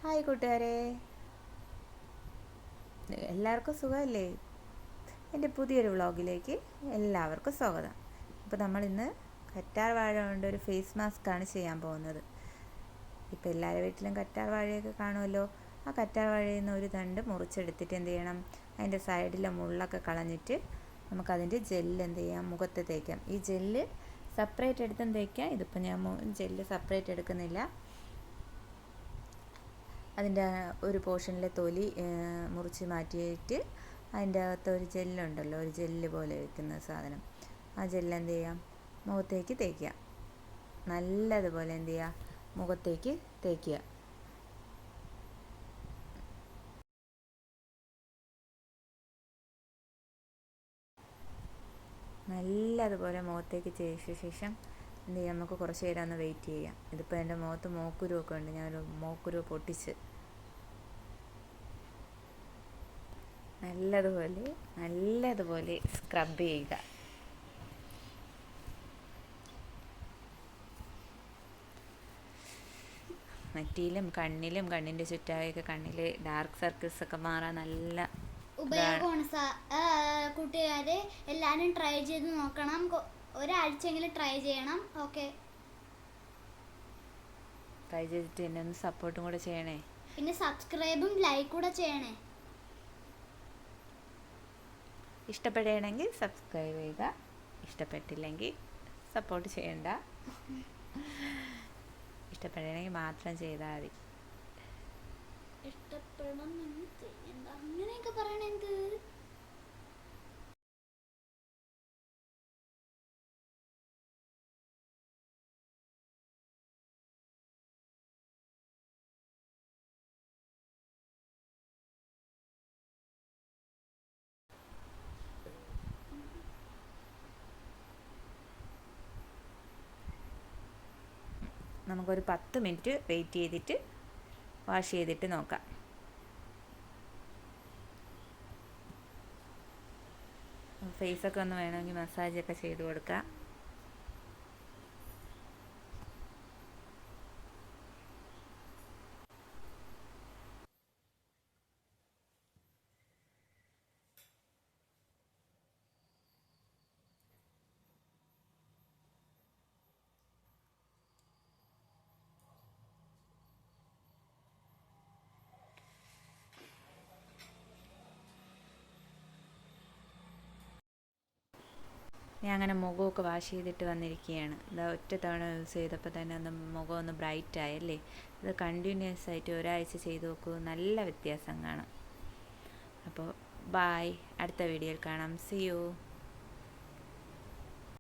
Hi കൂട്ടുകാരെ, എല്ലാവർക്കും സുഖമല്ലേ? എൻ്റെ പുതിയൊരു വ്ളോഗിലേക്ക് എല്ലാവർക്കും സ്വാഗതം. ഇപ്പോൾ നമ്മളിന്ന് കറ്റാർ വാഴ കൊണ്ട് ഒരു ഫേസ് മാസ്കാണ് ചെയ്യാൻ പോകുന്നത്. ഇപ്പോൾ എല്ലാവരുടെ വീട്ടിലും കറ്റാർ വാഴയൊക്കെ കാണുമല്ലോ. ആ കറ്റാർ വാഴയിൽ നിന്ന് ഒരു തണ്ട് മുറിച്ചെടുത്തിട്ട് എന്ത് ചെയ്യണം, അതിൻ്റെ സൈഡിലെ മുള്ളൊക്കെ കളഞ്ഞിട്ട് നമുക്കതിൻ്റെ ജെല്ല് എന്ത് ചെയ്യാം, മുഖത്ത് തേക്കാം. ഈ ജെല്ല് സെപ്പറേറ്റ് എടുത്തും തേക്കാം. ഇതിപ്പോൾ ഞാൻ ജെല്ല് സെപ്പറേറ്റ് എടുക്കുന്നില്ല. അതിൻ്റെ ഒരു പോർഷനിലെ തൊലി മുറിച്ച് മാറ്റിയിട്ട് അതിൻ്റെ അകത്ത് ഒരു ജെല്ലുണ്ടല്ലോ, ഒരു ജെല്ല് പോലെ വയ്ക്കുന്ന സാധനം, ആ ജെല്ല് എന്ത് ചെയ്യാം, മുഖത്തേക്ക് തേക്കുക. നല്ലതുപോലെ എന്ത് ചെയ്യുക, മുഖത്തേക്ക് തേക്കുക. നല്ലതുപോലെ മുഖത്തേക്ക് തേച്ച ശേഷം എന്ത് ചെയ്യാം, നമുക്ക് കുറച്ച് നേരം ഒന്ന് വെയിറ്റ് ചെയ്യാം. ഇതിപ്പോൾ എൻ്റെ മുഖത്ത് മോക്കുരുവൊക്കെ ഉണ്ട്. ഞാനൊരു മോക്കുരു പൊട്ടിച്ച് നല്ലതുപോലെ സ്ക്രബ് ചെയ്യുക. നെറ്റിയിലും കണ്ണിലും കണ്ണിൻ്റെ ചുറ്റായൊക്കെ കണ്ണിൽ ഡാർക്ക് സർക്കിൾസ് ഒക്കെ മാറാൻ നല്ല ഉപയോഗമാണ്. കൂട്ടുകാരെ എല്ലാവരും ട്രൈ ചെയ്ത് നോക്കണം. ഒരാഴ്ചയെങ്കിലും ട്രൈ ചെയ്യണം. ഓക്കെ, ട്രൈ ചെയ്തിട്ട് എന്നെ ഒന്ന് സപ്പോർട്ടും കൂടെ ചെയ്യണേ. പിന്നെ സബ്സ്ക്രൈബും ലൈക്ക് കൂടെ ചെയ്യണേ. ഇഷ്ടപ്പെടുകയാണെങ്കിൽ സബ്സ്ക്രൈബ് ചെയ്യുക, ഇഷ്ടപ്പെട്ടില്ലെങ്കിൽ സപ്പോർട്ട് ചെയ്യണ്ട. ഇഷ്ടപ്പെടുകയാണെങ്കിൽ മാത്രം ചെയ്താൽ മതി. ഇഷ്ടപ്പെടണം അങ്ങനെയൊക്കെ പറയണ എന്ത്? നമുക്കൊരു 10 മിനിറ്റ് വെയിറ്റ് ചെയ്തിട്ട് വാഷ് ചെയ്തിട്ട് നോക്കാം. ഫേസൊക്കെ ഒന്ന് വേണമെങ്കിൽ മസാജൊക്കെ ചെയ്ത് കൊടുക്കാം. ഞാൻ അങ്ങനെ മുഖമൊക്കെ വാഷ് ചെയ്തിട്ട് വന്നിരിക്കുകയാണ്. ഇതാ ഒറ്റ തവണ യൂസ് ചെയ്തപ്പോൾ തന്നെ മുഖം ഒന്ന് ബ്രൈറ്റ് ആയല്ലേ. ഇത് കണ്ടിന്യൂസ് ആയിട്ട് ഒരാഴ്ച ചെയ്ത് നോക്കൂ, നല്ല വ്യത്യാസം കാണാം. അപ്പോൾ ബായ്, അടുത്ത വീഡിയോയിൽ കാണാം. See U.